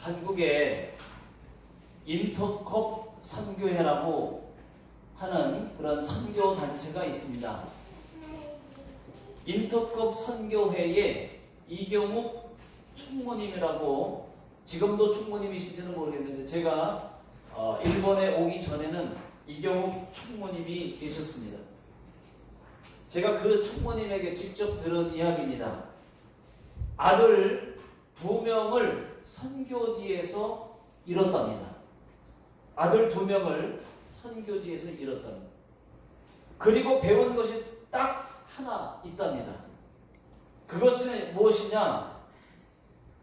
한국에 인터컵 선교회라고 하는 그런 선교 단체가 있습니다. 인터컵 선교회에 이경욱 총무님이라고, 지금도 총무님이신지는 모르겠는데 제가 일본에 오기 전에는 이경욱 총무님이 계셨습니다. 제가 그 총무님에게 직접 들은 이야기입니다. 아들 2명을 선교지에서 잃었답니다. 아들 2명을 선교지에서 잃었답니다. 그리고 배운 것이 딱 하나 있답니다. 그것은 무엇이냐?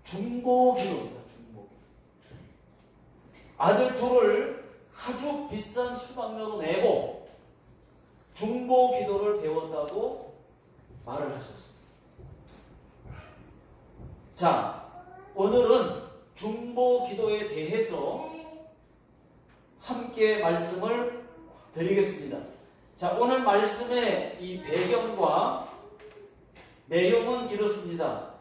중보기도입니다. 중보기도. 아들 2를 아주 비싼 수강료로 내고 중보기도를 배웠다고 말을 하셨습니다. 자, 오늘은 중보기도에 대해서 함께 말씀을 드리겠습니다. 자, 오늘 말씀의 이 배경과 내용은 이렇습니다.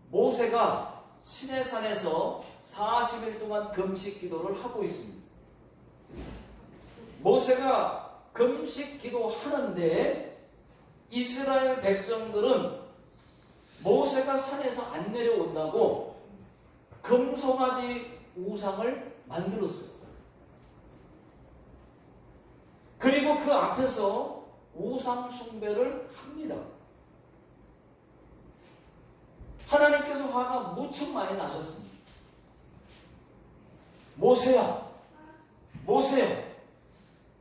모세가 시내산에서 40일 동안 금식 기도를 하고 있습니다. 모세가 금식 기도하는데 이스라엘 백성들은 모세가 산에서 안 내려온다고 금송아지 우상을 만들었어요. 그리고 그 앞에서 우상 숭배를 합니다. 하나님께서 화가 무척 많이 나셨습니다. 모세야, 모세야,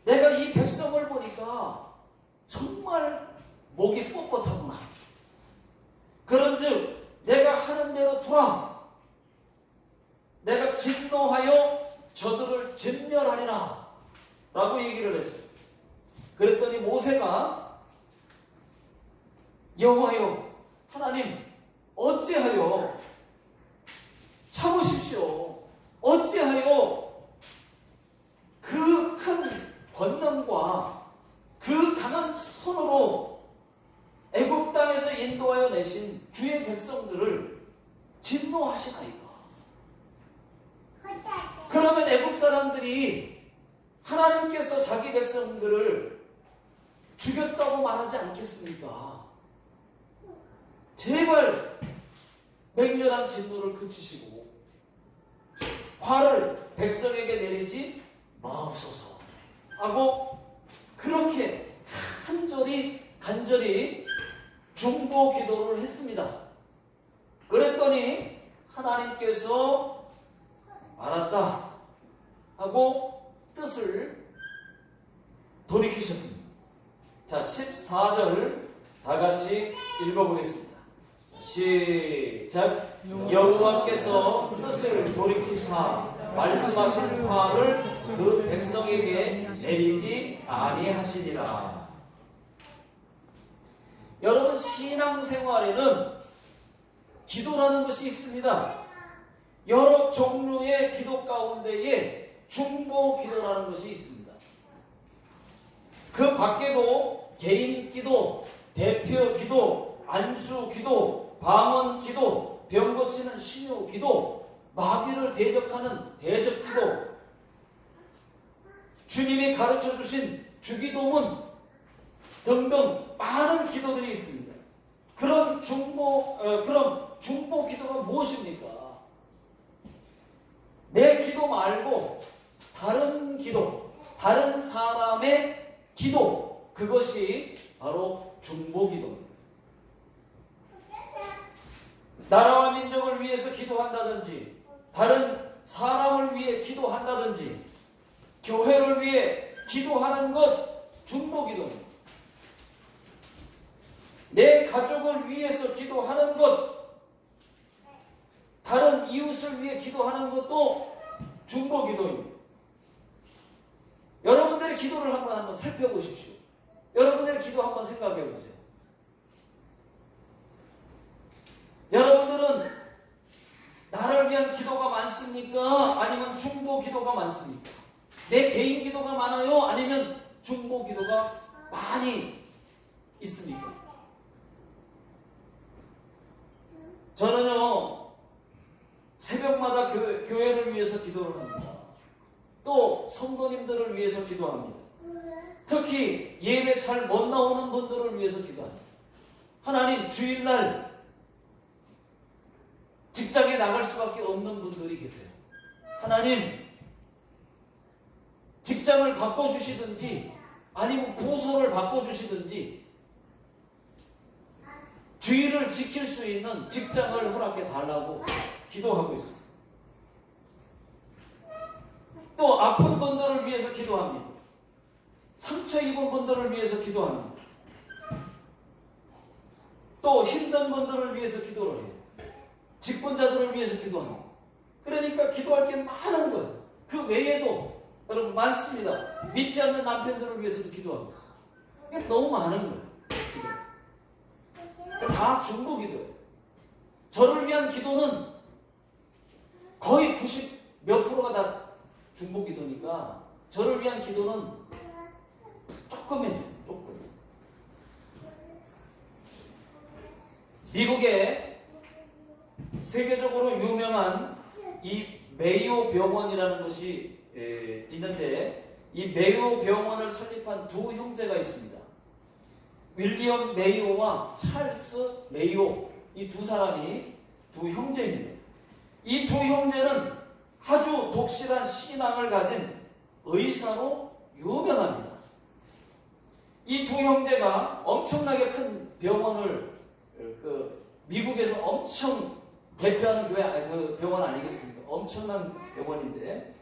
내가 이 백성을 보니까 정말 목이 뻣뻣하구나. 그런즉 내가 하는 대로 두라. 내가 진노하여 저들을 진멸하리라 라고 얘기를 했어요. 그랬더니 모세가 여호와여, 하나님 어찌하여 참으십시오. 어찌하여 그 큰 권능과 그 강한 손으로 애굽 땅에서 인도하여 내신 주의 백성들을 진노하시나이까. 그러면 애굽 사람들이 하나님께서 자기 백성들을 죽였다고 말하지 않겠습니까? 제발 맹렬한 진노를 그치시고 화를 백성에게 내리지 마옵소서 하고 그렇게 간절히 중보 기도를 했습니다. 그랬더니 하나님께서 알았다 하고 뜻을 돌이키셨습니다. 자, 14절 다 같이 읽어보겠습니다. 시작. 여호와께서 뜻을 돌이키사 말씀하신 화를 그 백성에게 내리지 아니하시니라. 여러분, 신앙생활에는 기도라는 것이 있습니다. 여러 종류의 기도 가운데에 중보 기도라는 것이 있습니다. 그 밖에도 개인 기도, 대표 기도, 안수 기도, 방언 기도, 병 고치는 신유 기도, 마귀를 대적하는 대적 기도, 주님이 가르쳐 주신 주기도문 등등 많은 기도들이 있습니다. 그럼 중보 기도가 무엇입니까? 내 기도 말고 다른 기도, 다른 사람의 기도, 그것이 바로 중보 기도입니다. 나라와 민족을 위해서 기도한다든지, 다른 사람을 위해 기도한다든지, 교회를 위해 기도하는 것 중보 기도입니다. 내 가족을 위해서 기도하는 것, 다른 이웃을 위해 기도하는 것도 중보 기도입니다. 여러분들의 기도를 한번 살펴보십시오. 여러분들의 기도 한번 생각해 보세요. 여러분들은 나를 위한 기도가 많습니까? 아니면 중보 기도가 많습니까? 내 개인 기도가 많아요? 아니면 중보 기도가 많이 있습니까? 저는요, 새벽마다 교회를 위해서 기도를 합니다. 또 성도님들을 위해서 기도합니다. 특히 예배 잘 못 나오는 분들을 위해서 기도합니다. 하나님, 주일날 직장에 나갈 수밖에 없는 분들이 계세요. 하나님, 직장을 바꿔주시든지 아니면 부서를 바꿔주시든지 주의를 지킬 수 있는 직장을 허락해 달라고 기도하고 있습니다. 또 아픈 분들을 위해서 기도합니다. 상처 입은 분들을 위해서 기도합니다. 또 힘든 분들을 위해서 기도를 해요. 직분자들을 위해서 기도합니다. 그러니까 기도할 게 많은 거예요. 그 외에도 여러분 많습니다. 믿지 않는 남편들을 위해서도 기도하고 있어요. 너무 많은 거예요. 다 중보 기도예요. 저를 위한 기도는 거의 90 몇 프로가 다 중보 기도니까 저를 위한 기도는 조금이에요. 조금. 미국에 세계적으로 유명한 이 메이오 병원이라는 것이 있는데 이 메이오 병원을 설립한 두 형제가 있습니다. 윌리엄 메이오와 찰스 메이오, 이 두 사람이 두 형제입니다. 이 두 형제는 아주 독실한 신앙을 가진 의사로 유명합니다. 이 두 형제가 엄청나게 큰 병원을 미국에서 엄청 대표하는 그 병원 아니겠습니까? 엄청난 병원인데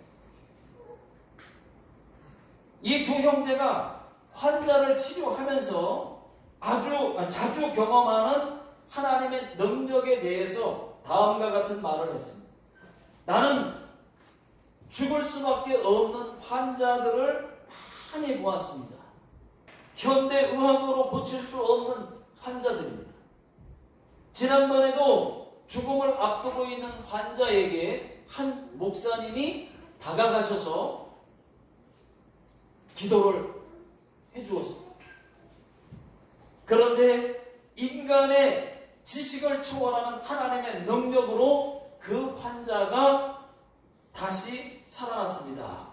이 두 형제가 환자를 치료하면서 아주 자주 경험하는 하나님의 능력에 대해서 다음과 같은 말을 했습니다. 나는 죽을 수밖에 없는 환자들을 많이 보았습니다. 현대 의학으로 고칠 수 없는 환자들입니다. 지난번에도 죽음을 앞두고 있는 환자에게 한 목사님이 다가가셔서 기도를 해주었습니다. 그런데 인간의 지식을 초월하는 하나님의 능력으로 그 환자가 다시 살아났습니다.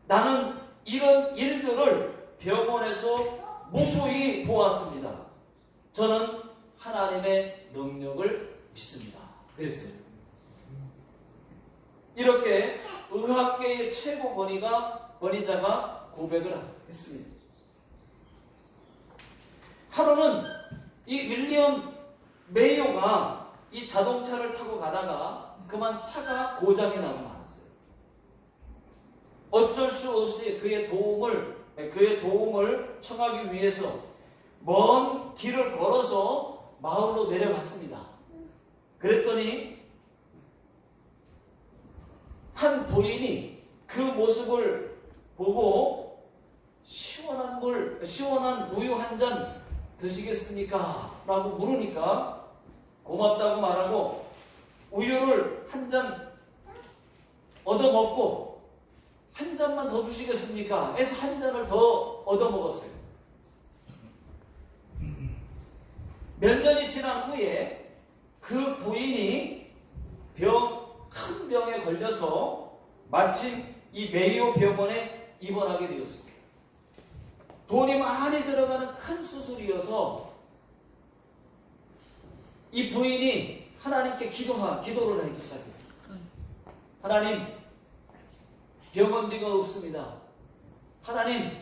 나는 이런 일들을 병원에서 무수히 보았습니다. 저는 하나님의 능력을 믿습니다. 그랬어요. 이렇게 의학계의 최고 권위자가 고백을 했습니다. 하루는 이 윌리엄 메이오가 이 자동차를 타고 가다가 그만 차가 고장이 나고 말았어요. 어쩔 수 없이 그의 도움을 청하기 위해서 먼 길을 걸어서 마을로 내려갔습니다. 그랬더니 한 부인이 그 모습을 보고 시원한 우유 한 잔 드시겠습니까? 라고 물으니까 고맙다고 말하고 우유를 한 잔 얻어먹고 한 잔만 더 주시겠습니까? 해서 한 잔을 더 얻어먹었어요. 몇 년이 지난 후에 그 부인이 큰 병에 걸려서 마침 이 메이오 병원에 입원하게 되었습니다. 돈이 많이 들어가는 큰 수술이어서 이 부인이 하나님께 기도를 하기 시작했습니다. 하나님, 병원비가 없습니다. 하나님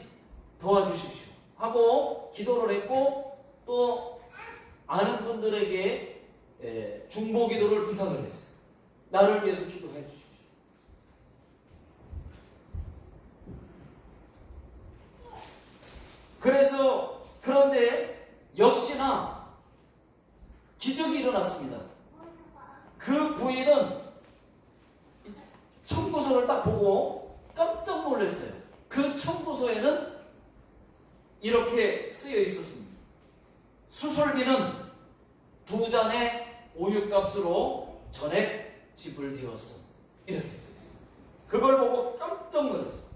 도와주십시오 하고 기도를 했고 또 아는 분들에게 중보 기도를 부탁을 했어요. 나를 위해서 기도해 주십시오. 그런데 역시나 기적이 일어났습니다. 그 부인은 청구서를 딱 보고 깜짝 놀랐어요. 그 청구서에는 이렇게 쓰여 있었습니다. 수술비는 2잔의 우유값으로 전액 지불되었음. 이렇게 써 있어요. 그걸 보고 깜짝 놀랐어요.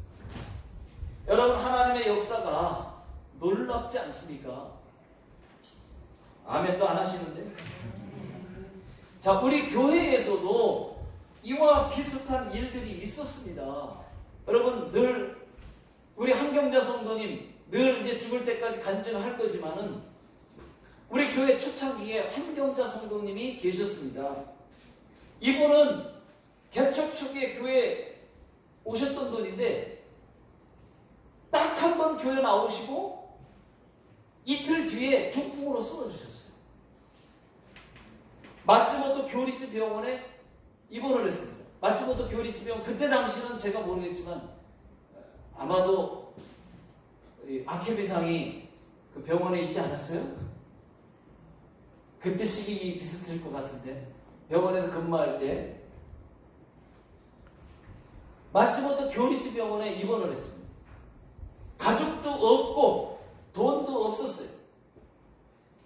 여러분, 하나님의 역사가 놀랍지 않습니까? 아멘도 안 하시는데? 자, 우리 교회에서도 이와 비슷한 일들이 있었습니다. 여러분, 늘 우리 한경자 성도님 늘 이제 죽을 때까지 간증할 거지만은 우리 교회 초창기에 한경자 성도님이 계셨습니다. 이분은 개척 초기에 교회에 오셨던 분인데 딱 한 번 교회 나오시고 이틀 뒤에 중풍으로 쓰러지셨어요. 마츠모토 교리츠 병원에 입원을 했습니다. 마츠모토 교리츠 병원, 그때 당시는 제가 모르겠지만 아마도 아케비상이 그 병원에 있지 않았어요? 그때 시기 비슷할 것 같은데 병원에서 근무할 때 마츠모토 교리츠 병원에 입원을 했습니다. 가족도 없고 돈도 없었어요.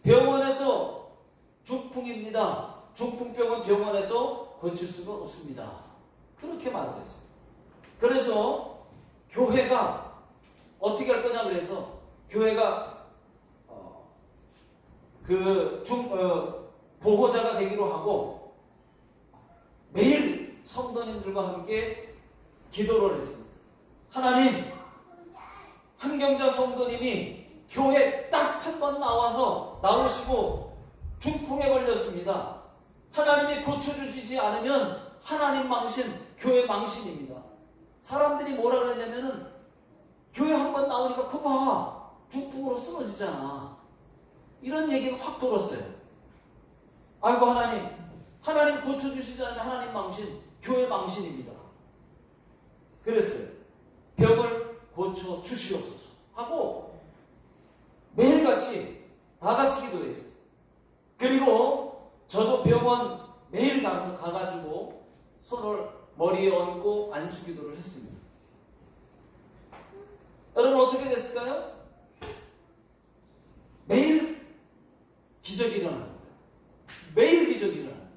병원에서 중풍입니다. 중풍병은 병원에서 고칠 수가 없습니다. 그렇게 말을 했어요. 그래서 교회가 어떻게 할 거냐 그래서 교회가 보호자가 되기로 하고 매일 성도님들과 함께 기도를 했습니다. 하나님, 한경자 성도님이 교회 딱 한 번 나오시고 중풍에 걸렸습니다. 하나님이 고쳐주시지 않으면 하나님 망신, 교회 망신입니다. 사람들이 뭐라 그러냐면은 교회 한 번 나오니까 그봐 중풍으로 쓰러지잖아. 이런 얘기가 확 돌았어요. 아이고 하나님 고쳐주시지 않으면 하나님 망신, 교회 망신입니다. 그랬어요. 병을 고쳐 주시옵소서 하고 매일같이 다 같이 기도했어요. 그리고 저도 병원 매일 가가지고 손을 머리에 얹고 안수기도를 했습니다. 여러분 어떻게 됐을까요? 매일 기적이 일어나는 거예요. 매일 기적이 일어나는 거예요.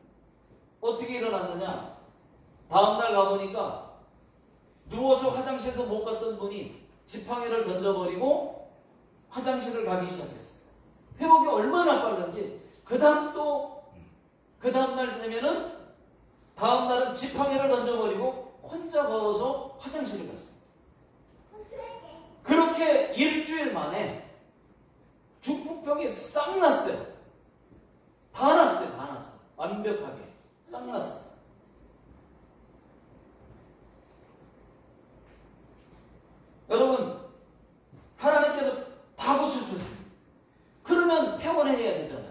어떻게 일어났느냐? 다음날 가보니까 누워서 화장실도 못 갔던 분이 지팡이를 던져버리고 화장실을 가기 시작했어요. 회복이 얼마나 빠른지 그 다음날 되면은 다음날은 지팡이를 던져버리고 혼자 걸어서 화장실을 갔어요. 그렇게 일주일 만에 중풍병이 싹 났어요. 다 났어요. 완벽하게 싹 났어요. 여러분, 하나님께서 다 고쳐주셨습니다. 그러면 퇴원을 해야 되잖아요.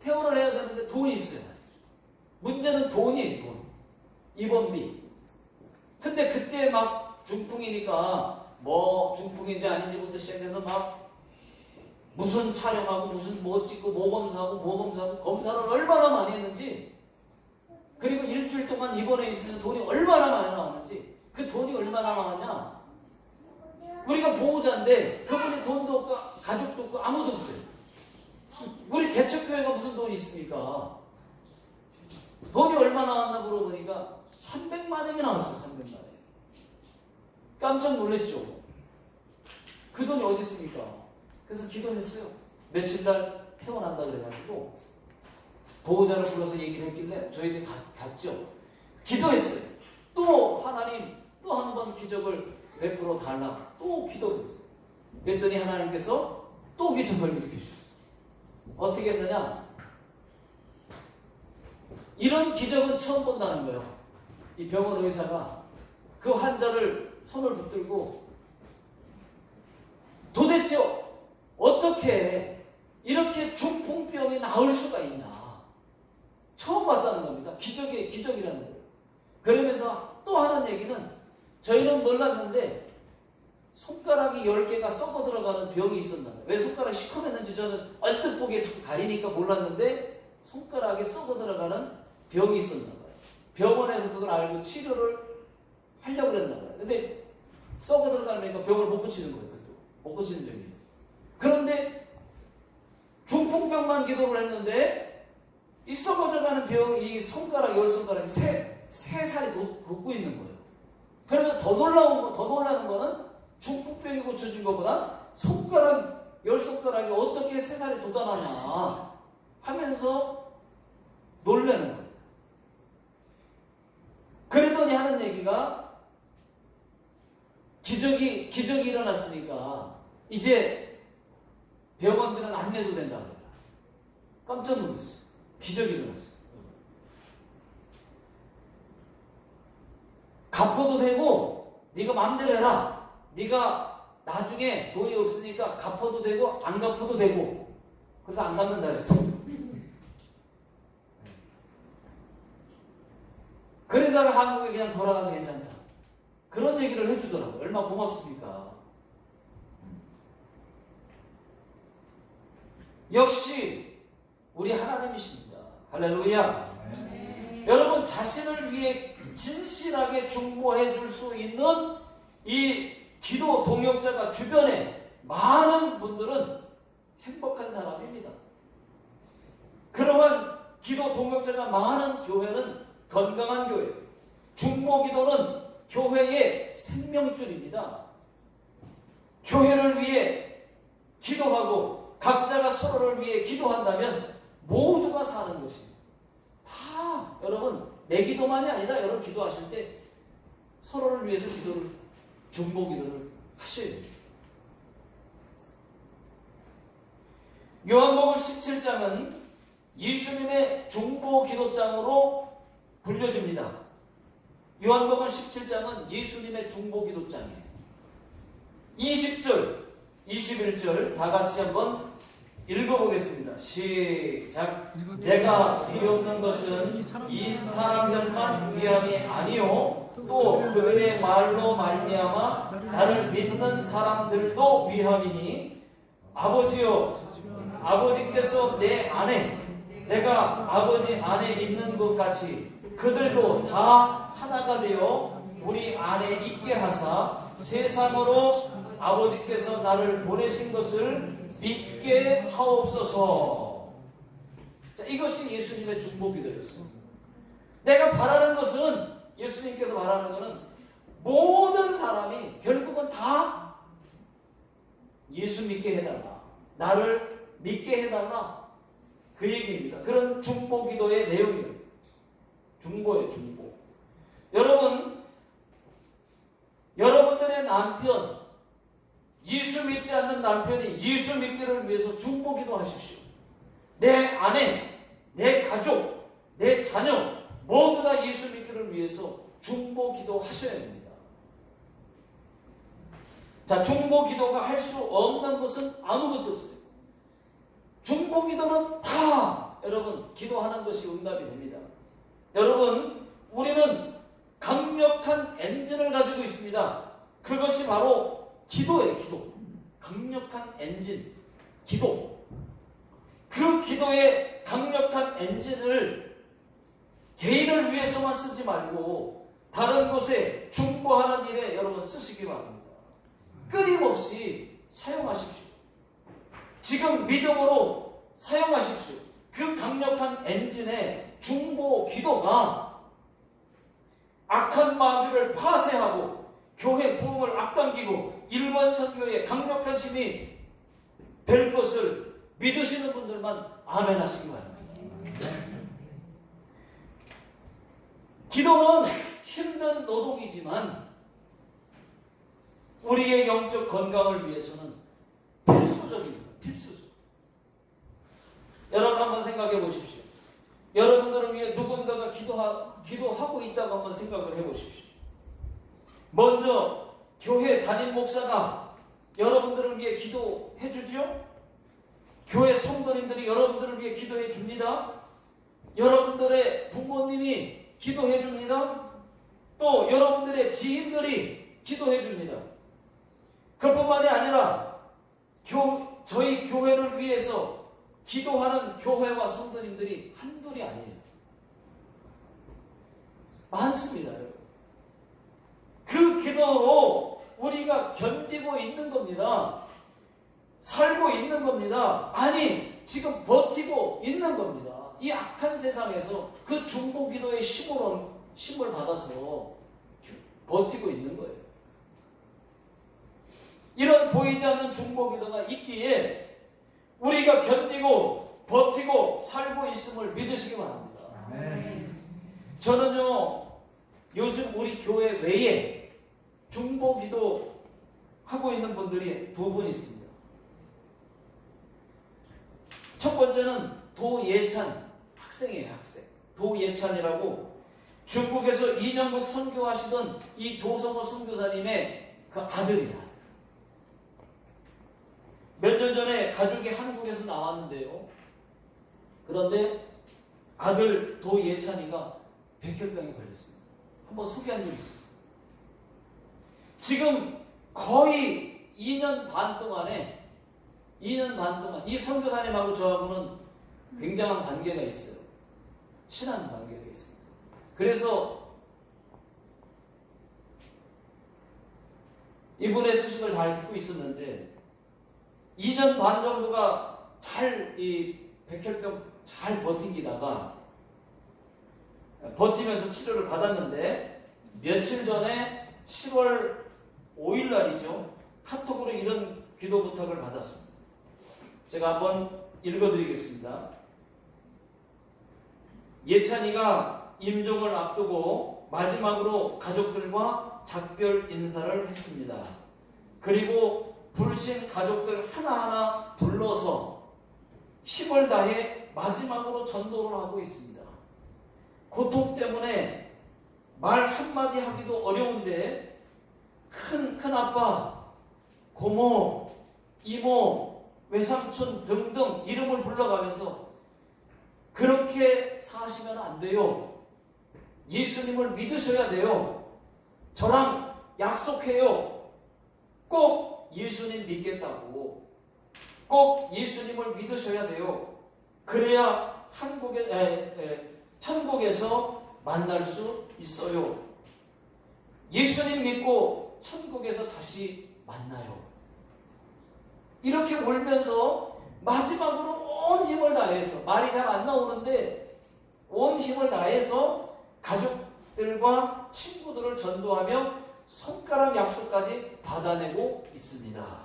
퇴원을 해야 되는데 돈이 있어요. 문제는 돈이에요. 돈. 입원비. 근데 그때 막 중풍이니까 뭐 중풍인지 아닌지부터 시작해서 막 무슨 촬영하고 무슨 뭐 찍고 뭐 검사하고 검사를 얼마나 많이 했는지, 그리고 일주일 동안 입원해 있으면 돈이 얼마나 많이 나오는지. 그 돈이 얼마나 나왔냐? 우리가 보호자인데 그분이 돈도 없고 가족도 없고 아무도 없어요. 우리 개척교회가 무슨 돈이 있습니까? 돈이 얼마 나왔나 물어보니까 300만 원이 나왔어요. 300만 원. 깜짝 놀랐죠. 그 돈이 어디 있습니까? 그래서 기도했어요. 며칠 날 퇴원한다 그래가지고 보호자를 불러서 얘기를 했길래 저희들이 갔죠. 기도했어요. 또 하나님 또 한 번 기적을 베풀어 달라. 또 기도했어요. 그랬더니 하나님께서 또 기적을 일으켜주셨어요. 어떻게 했느냐? 이런 기적은 처음 본다는 거예요. 이 병원 의사가 그 환자를 손을 붙들고 도대체 어떻게 이렇게 중풍병이 나을 수가 있나? 처음 봤다는 겁니다. 기적이라는 거예요. 그러면서 또 하는 얘기는 저희는 몰랐는데 손가락이 10개가 썩어 들어가는 병이 있었나 봐요. 왜 손가락이 시커맸는지 저는 얼뜻 보기에 자꾸 가리니까 몰랐는데 손가락에 썩어 들어가는 병이 있었나 봐요. 병원에서 그걸 알고 치료를 하려고 그랬나 봐요. 근데 썩어 들어가니까 병을 못 고치는 거예요. 못 고치는 병이에요. 그런데 중풍병만 기도를 했는데 이 썩어져가는 병, 이 손가락, 10손가락이 세 살이 돋고 있는 거예요. 그러면 더 놀라는 거는 중풍병이 고쳐진 것보다 손가락, 10손가락이 어떻게 세 살이 돋아나냐 하면서 놀라는 거예요. 얘기가 기적이 일어났으니까 이제 병원들은 안 내도 된다고 해요. 깜짝 놀랐어요. 기적이 일어났어요. 갚아도 되고 네가 마음대로 해라. 네가 나중에 돈이 없으니까 갚아도 되고 안 갚아도 되고. 그래서 안 갚는다 그랬어요. 그러다가 한국에 그냥 돌아가도 괜찮다. 그런 얘기를 해주더라고요. 얼마나 고맙습니까? 역시 우리 하나님이십니다. 할렐루야. 여러분 자신을 위해 진실하게 중보해 줄 수 있는 이 기도 동역자가 주변에 많은 분들은 행복한 사람입니다. 그러한 기도 동역자가 많은 교회는 건강한 교회. 중보 기도는 교회의 생명줄입니다. 교회를 위해 기도하고 각자가 서로를 위해 기도한다면 모두가 사는 것입니다. 다 여러분 내 기도만이 아니라 여러분 기도하실 때 서로를 위해서 중보 기도를 하셔야 됩니다. 요한복음 17장은 예수님의 중보 기도장으로 불려집니다. 요한복음 17장은 예수님의 중보 기도장이에요. 20절, 21절 다 같이 한번 읽어보겠습니다. 시작. 내가 위없는 것은 이 사람들만 위함이 아니요 또 그들의 말로 말미암아 나를 믿는 사람들도 위함이니 아버지여 아버지께서 내 안에 내가 아버지 안에 있는 것 같이 그들도 다 하나가 되어 우리 안에 있게 하사 세상으로 아버지께서 나를 보내신 것을 믿게 하옵소서. 자, 이것이 예수님의 중보 기도였습니다. 내가 바라는 것은 예수님께서 말하는 것은 모든 사람이 결국은 다 예수 믿게 해달라. 나를 믿게 해달라. 그 얘기입니다. 그런 중보 기도의 내용이에요. 중보예요, 중보. 여러분들의 남편, 예수 믿지 않는 남편이 예수 믿기를 위해서 중보 기도하십시오. 내 아내, 내 가족, 내 자녀 모두 다 예수 믿기를 위해서 중보 기도하셔야 됩니다. 자, 중보 기도가 할 수 없는 것은 아무것도 없어요. 중보 기도는 다 여러분 기도하는 것이 응답이 됩니다. 여러분 우리는 강력한 엔진을 가지고 있습니다. 그것이 바로 기도예요. 기도. 강력한 엔진. 기도. 그 기도의 강력한 엔진을 개인을 위해서만 쓰지 말고 다른 곳에 중보하는 일에 여러분 쓰시기 바랍니다. 끊임없이 사용하십시오. 지금 믿음으로 사용하십시오. 그 강력한 엔진의 중보 기도가 악한 마귀를 파쇄하고 교회 부흥을 앞당기고 일본 선교의 강력한 힘이 될 것을 믿으시는 분들만 아멘 하시기 바랍니다. 기도는 힘든 노동이지만 우리의 영적 건강을 위해서는 필수적입니다. 필수적. 여러분 한번 생각해 보십시오. 여러분들을 위해 누군가가 기도하고 있다고 한번 생각을 해 보십시오. 먼저 교회 담임 목사가 여러분들을 위해 기도해 주죠. 교회 성도님들이 여러분들을 위해 기도해 줍니다. 여러분들의 부모님이 기도해 줍니다. 또 여러분들의 지인들이 기도해 줍니다. 그뿐만이 아니라 저희 교회를 위해서 기도하는 교회와 성도님들이 한둘이 아니에요. 많습니다. 그 기도로 우리가 견디고 있는 겁니다. 살고 있는 겁니다. 아니, 지금 버티고 있는 겁니다. 이 악한 세상에서 그 중보 기도의 힘을 받아서 버티고 있는 거예요. 이런 보이지 않는 중보 기도가 있기에 우리가 견디고 버티고 살고 있음을 믿으시기 바랍니다. 저는요, 요즘 우리 교회 외에 중보기도 하고 있는 분들이 두 분 있습니다. 첫 번째는 도예찬 학생이에요. 학생. 도예찬이라고 중국에서 2년국 선교하시던 이 도성호 선교사님의 그 아들이다. 몇 년 전에 가족이 한국에서 나왔는데요. 그런데 아들 도예찬이가 백혈병에 걸렸습니다. 한번 소개한 적 있습니다. 지금 거의 2년 반 동안에 이 선교사님하고 저하고는 굉장한 관계가 있어요. 친한 관계가 있습니다. 그래서 이분의 소식을 잘 듣고 있었는데 2년 반 정도가 잘 이 백혈병 잘 버티기다가 버티면서 치료를 받았는데 며칠 전에 7월 5일 날이죠. 카톡으로 이런 기도 부탁을 받았습니다. 제가 한번 읽어드리겠습니다. 예찬이가 임종을 앞두고 마지막으로 가족들과 작별 인사를 했습니다. 그리고 불신 가족들 하나하나 불러서 힘을 다해 마지막으로 전도를 하고 있습니다. 고통 때문에 말 한마디 하기도 어려운데 큰아빠, 고모, 이모, 외삼촌 등등 이름을 불러가면서 그렇게 사시면 안 돼요. 예수님을 믿으셔야 돼요. 저랑 약속해요. 꼭 예수님 믿겠다고. 꼭 예수님을 믿으셔야 돼요. 그래야 천국에서 만날 수 있어요. 예수님 믿고 천국에서 다시 만나요. 이렇게 울면서 마지막으로 온 힘을 다해서, 말이 잘 안 나오는데 온 힘을 다해서 가족들과 친구들을 전도하며 손가락 약속까지 받아내고 있습니다.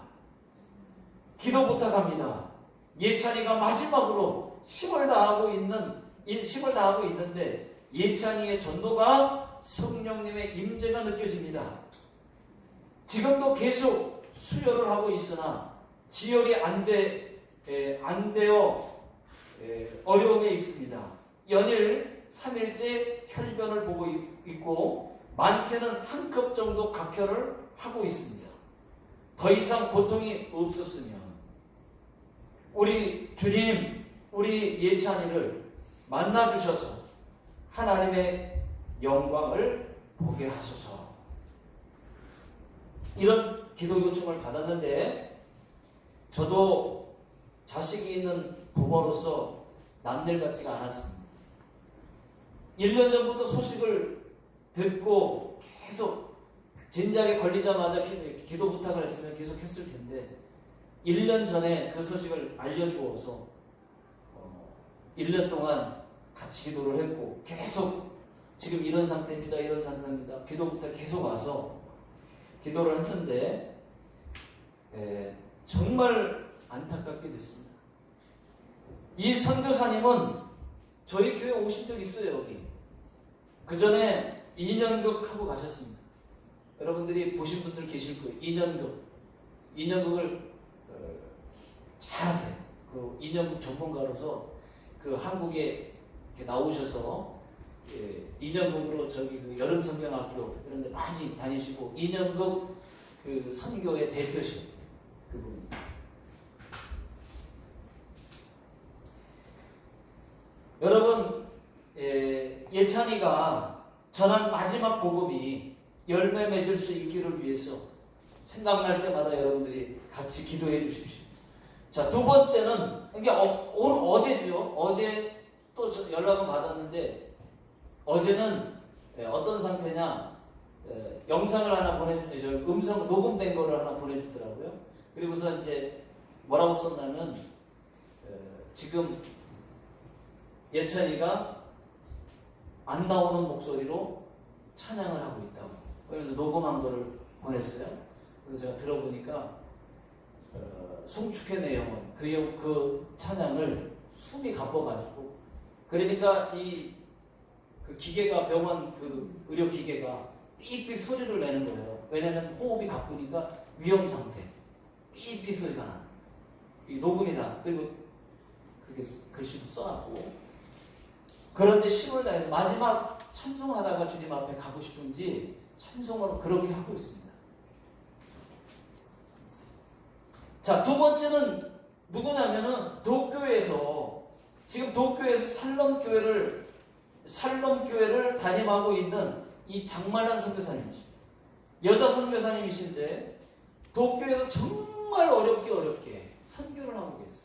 기도 부탁합니다. 예찬이가 마지막으로 힘을 다하고 있는데 예찬이의 전도가 성령님의 임재가 느껴집니다. 지금도 계속 수혈을 하고 있으나 지혈이 안 되어 어려움에 있습니다. 연일 3일째 혈변을 보고 있고 많게는 한 컵 정도 각혈을 하고 있습니다. 더 이상 고통이 없었으면 우리 주님, 우리 예찬이를 만나주셔서 하나님의 영광을 보게 하소서. 이런 기도 요청을 받았는데 저도 자식이 있는 부모로서 남들 같지가 않았습니다. 1년 전부터 소식을 듣고 계속 진작에 걸리자마자 기도 부탁을 했으면 계속 했을 텐데 1년 전에 그 소식을 알려주어서 1년 동안 같이 기도를 했고 계속 지금 이런 상태입니다. 기도 부탁 계속 와서 기도를 했는데 정말 안타깝게 됐습니다. 이 선교사님은 저희 교회 오신 적 있어요. 여기 그 전에 2년극 하고 가셨습니다. 여러분들이 보신 분들 계실 거예요. 2년극을 잘 하세요. 그 2년극 전문가로서 그 한국에 이렇게 나오셔서 2년극으로 저기 그 여름 성경학교 이런 데 많이 다니시고 2년극 그 선교의 대표신 그분입니다. 여러분, 예찬이가 전한 마지막 복음이 열매 맺을 수 있기를 위해서 생각날 때마다 여러분들이 같이 기도해 주십시오. 자, 두 번째는 이게 오늘 어제죠. 어제 또 연락은 받았는데 어제는 어떤 상태냐, 영상을 하나 음성 녹음된 거를 하나 보내주더라고요. 그리고서 이제 뭐라고 썼냐면 지금 예찬이가 안 나오는 목소리로 찬양을 하고 있다고. 그래서 녹음한 거를 보냈어요. 그래서 제가 들어보니까 송축회 내용은 그 찬양을 숨이 가빠가지고 그러니까 그 기계가 병원 그 의료 기계가 삑삑 소리를 내는 거예요. 왜냐면 호흡이 가쁘니까 위험 상태. 삑삑 소리가 나. 이 녹음이다. 그리고 그게 글씨도 써놨고. 그런데 힘을 다해서 마지막 찬송하다가 주님 앞에 가고 싶은지 찬송으로 그렇게 하고 있습니다. 자, 두 번째는 누구냐면은 도쿄에서 지금 도쿄에서 살럼교회를 담임하고 있는 이 장말란 선교사님이십니다. 여자 선교사님이신데 도쿄에서 정말 어렵게 선교를 하고 계세요.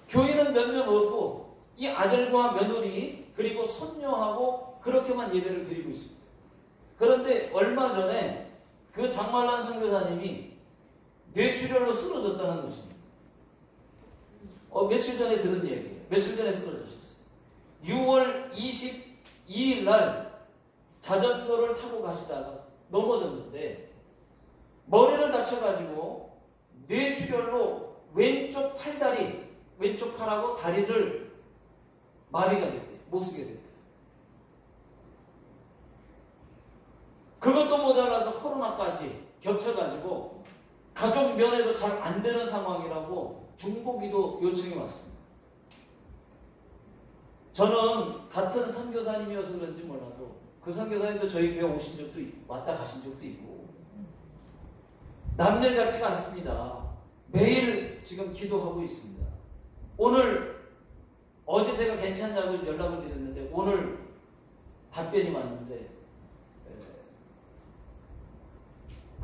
교인은 몇 명 없고 이 아들과 며느리 그리고 손녀하고 그렇게만 예배를 드리고 있습니다. 그런데 얼마 전에 그 장말란 선교사님이 뇌출혈로 쓰러졌다는 것입니다. 며칠 전에 들은 얘기예요. 며칠 전에 쓰러졌어요. 6월 22일 날 자전거를 타고 가시다가 넘어졌는데 머리를 다쳐가지고 뇌출혈로 왼쪽 팔다리, 왼쪽 팔하고 다리를 마비가 됐대요. 못 쓰게 됐대요. 그것도 모자라서 코로나까지 겹쳐가지고 가족 면회도 잘 안 되는 상황이라고 중보기도 요청이 왔습니다. 저는 같은 선교사님이어서 그런지 몰라도 그 선교사님도 저희 교회 오신 적도 있고 왔다 가신 적도 있고 남일 같지가 않습니다. 매일 지금 기도하고 있습니다. 어제 제가 괜찮냐고 연락을 드렸는데 오늘 답변이 왔는데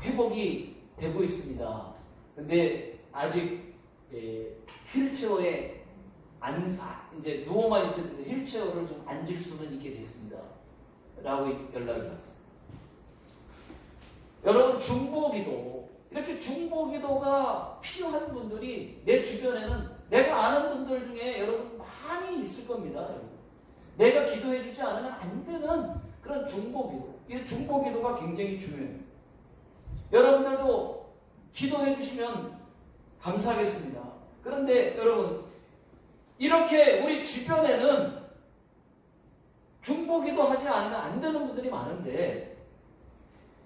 회복이 되고 있습니다. 근데 아직 휠체어에 이제 누워만 있을 때 휠체어를 좀 앉을 수는 있게 됐습니다. 라고 연락이 왔어요. 여러분 중보기도 이렇게 중보기도가 필요한 분들이 내 주변에는 내가 아는 분들 중에 여러분 많이 있을 겁니다. 여러분. 내가 기도해주지 않으면 안 되는 그런 중보기도. 이 중보기도가 굉장히 중요해요. 여러분들도 기도해주시면 감사하겠습니다. 그런데 여러분 이렇게 우리 주변에는 중보기도 하지 않으면 안 되는 분들이 많은데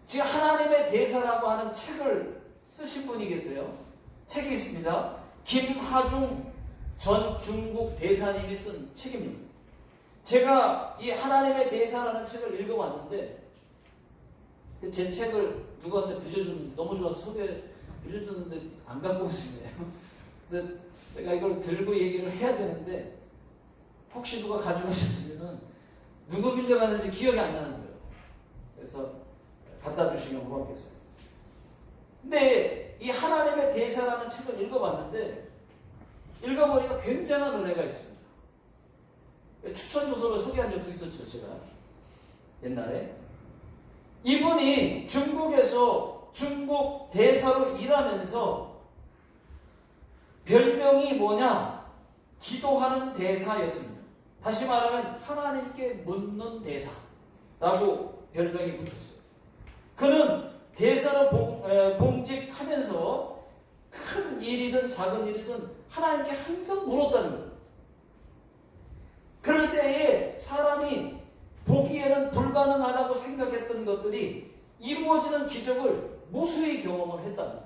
지금 하나님의 대사라고 하는 책을 쓰신 분이 계세요. 책이 있습니다. 김하중 전 중국 대사님이 쓴 책입니다. 제가 이 하나님의 대사라는 책을 읽어봤는데 제 책을 누구한테 빌려줬는데 너무 좋아서 빌려줬는데 안 갖고 오시네요. 그래서 제가 이걸 들고 얘기를 해야 되는데 혹시 누가 가져가셨으면 누구 빌려가는지 기억이 안 나는 거예요. 그래서 갖다 주시면 고맙겠어요. 근데 이 하나님의 대사라는 책을 읽어봤는데 읽어보니까 굉장한 은혜가 있습니다. 추천조서를 소개한 적도 있었죠. 제가 옛날에 이분이 중국에서 중국 대사로 일하면서 별명이 뭐냐? 기도하는 대사였습니다. 다시 말하면 하나님께 묻는 대사라고 별명이 붙었어요. 그는 대사로 봉직하면서 큰 일이든 작은 일이든 하나님께 항상 물었다는 거예요. 그럴 때에 사람이 보기에는 불가능하다고 생각했던 것들이 이루어지는 기적을 무수히 경험을 했답니다.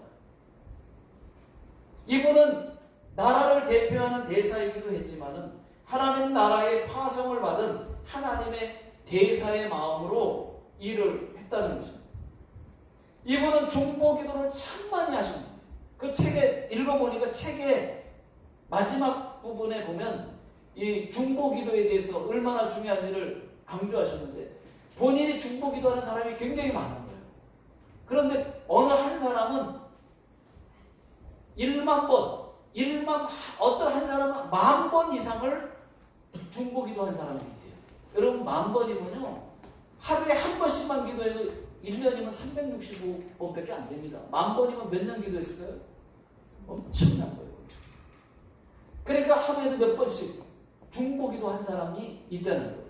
이분은 나라를 대표하는 대사이기도 했지만은 하나님 나라의 파송을 받은 하나님의 대사의 마음으로 일을 했다는 것입니다. 이분은 중보기도를 참 많이 하십니다. 그 책에 읽어보니까 책의 마지막 부분에 보면 이 중보기도에 대해서 얼마나 중요한지를 강조하셨는데 본인이 중보기도하는 사람이 굉장히 많은 거예요. 그런데 어느 한 사람은 1만 번, 어떤 한 사람은 10,000번 이상을 중보기도한 사람이 있대요. 여러분 10,000번이면요 하루에 한 번씩만 기도해도 1년이면 365번밖에 안 됩니다. 10,000번이면 몇 년 기도했을까요? 엄청난 거예요. 그러니까 하루에도 몇 번씩 중보기도 한 사람이 있다는 거예요.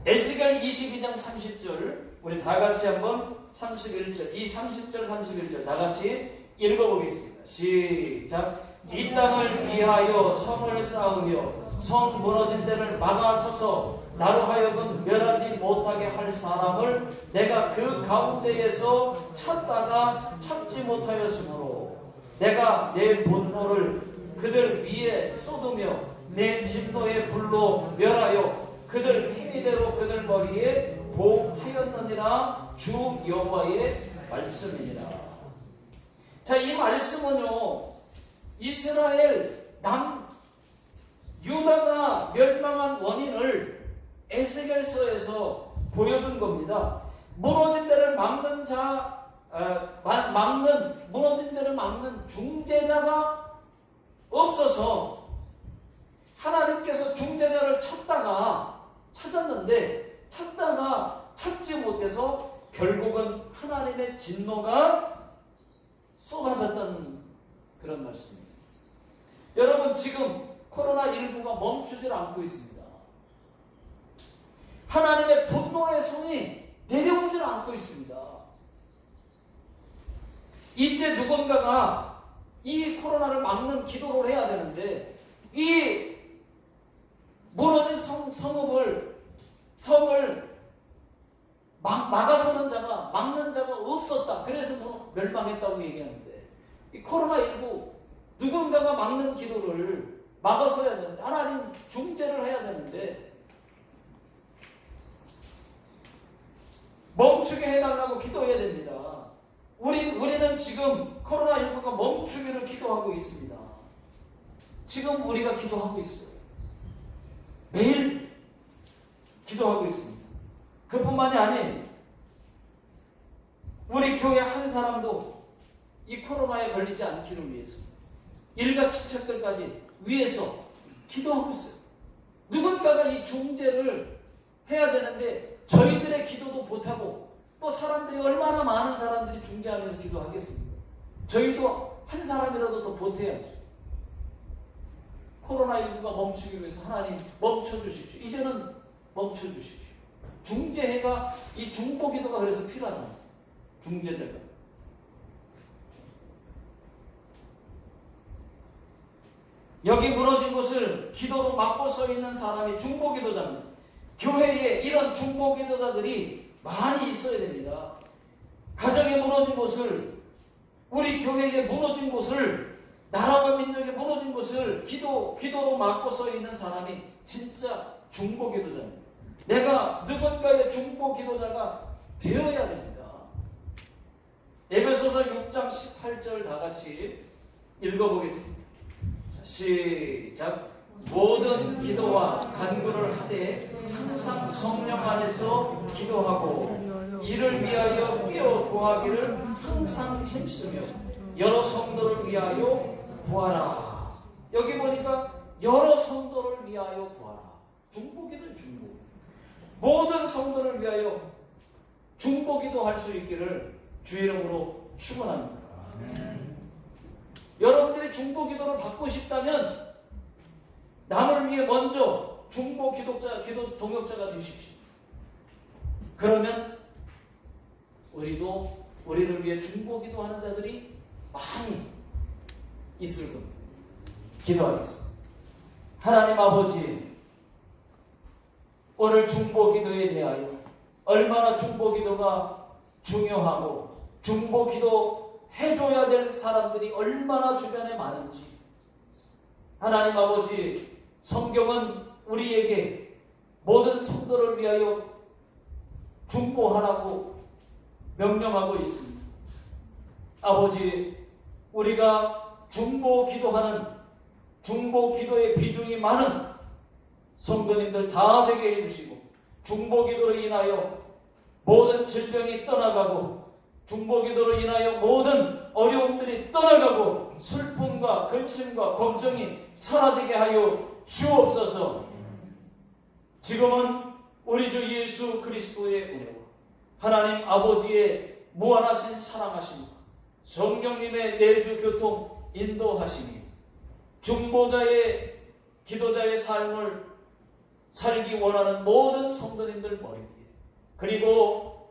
에스겔 22장 30절 우리 다 같이 한번 31절 이 30절 31절 다 같이 읽어보겠습니다. 시작. 이 땅을 위하여 성을 쌓으며 성 무너진 데를 막아서서 나로 하여금 멸하지 못하게 할 사람을 내가 그 가운데에서 찾다가 찾지 못하였으므로 내가 내 분노를 그들 위에 쏟으며 내 진노의 불로 멸하여 그들 행위대로 그들 머리에 보하였느니라. 주 여호와의 말씀이니라. 자, 이 말씀은요, 이스라엘 유다가 멸망한 원인을 에스겔서에서 보여준 겁니다. 무너진 데를 무너진 데를 막는 중재자가 없어서 하나님께서 중재자를 찾았는데 찾다가 찾지 못해서 결국은 하나님의 진노가 쏟아졌다는 그런 말씀입니다. 여러분, 지금 코로나19가 멈추질 않고 있습니다. 하나님의 분노의 손이 내려오질 않고 있습니다. 이때 누군가가 이 코로나를 막는 기도를 해야 되는데 이 무너진 성을 막아서는 자가, 막는 자가 없었다. 그래서 멸망했다고 얘기하는데 이 코로나19 누군가가 막는 기도를 막아서 해야 되는데, 하나님 중재를 해야 되는데 멈추게 해달라고 기도해야 됩니다. 우리는 지금 코로나19가 멈추기를 기도하고 있습니다. 지금 우리가 기도하고 있어요. 매일 기도하고 있습니다. 그뿐만이 아니에요. 우리 교회 한 사람도 이 코로나에 걸리지 않기를 위해서 일가 친척들까지 위해서 기도하고 있어요. 누군가가 이 중재를 해야 되는데 저희들의 기도도 못하고 또 사람들이 얼마나 많은 사람들이 중재하면서 기도하겠습니까? 저희도 한 사람이라도 더 보태야죠. 코로나19가 멈추기 위해서 하나님 멈춰주십시오. 이제는 멈춰주십시오. 중재회가, 이 중보기도가 그래서 필요하다. 중재자가. 여기 무너진 곳을 기도로 막고 서 있는 사람이 중보기도자입니다. 교회에 이런 중보기도자들이 많이 있어야 됩니다. 가정에 무너진 곳을, 우리 교회에 무너진 곳을, 나라와 민족에 무너진 곳을 기도로 막고 서 있는 사람이 진짜 중보기도자입니다. 내가 누군가의 중보기도자가 되어야 됩니다. 에베소서 6장 18절 다 같이 읽어보겠습니다. 시작. 모든 기도와 간구를 하되 항상 성령 안에서 기도하고 이를 위하여 깨어 구하기를 항상 힘쓰며 여러 성도를 위하여 구하라. 여기 보니까 여러 성도를 위하여 구하라. 중보기도 중보. 모든 성도를 위하여 중보기도 할 수 있기를 주 이름으로 축원합니다. 여러분들이 중보기도를 받고 싶다면 남을 위해 먼저 중보 기도 동역자가 되십시오. 그러면 우리를 위해 중보 기도하는 자들이 많이 있을 겁니다. 기도하겠습니다. 하나님 아버지, 오늘 중보 기도에 대하여 얼마나 중보 기도가 중요하고 중보 기도 해줘야 될 사람들이 얼마나 주변에 많은지, 하나님 아버지, 성경은 우리에게 모든 성도를 위하여 중보하라고 명령하고 있습니다. 아버지, 우리가 중보 기도하는, 중보 기도의 비중이 많은 성도님들 다 되게 해주시고, 중보 기도로 인하여 모든 질병이 떠나가고, 중보 기도로 인하여 모든 어려움들이 떠나가고, 슬픔과 근심과 걱정이 사라지게 하여 주옵소서. 지금은 우리 주 예수 그리스도의 은혜와 하나님 아버지의 무한하신 사랑하심과 성령님의 내주 교통 인도하심이 중보자의 기도자의 삶을 살기 원하는 모든 성도님들 머리 위에, 그리고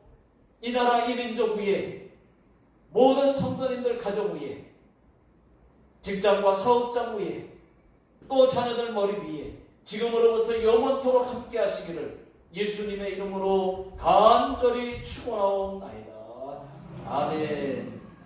이 나라 이 민족 위에, 모든 성도님들 가정 위에, 직장과 사업장 위에, 또 자녀들 머리 위에, 지금으로부터 영원토록 함께 하시기를 예수님의 이름으로 간절히 축원하옵나이다.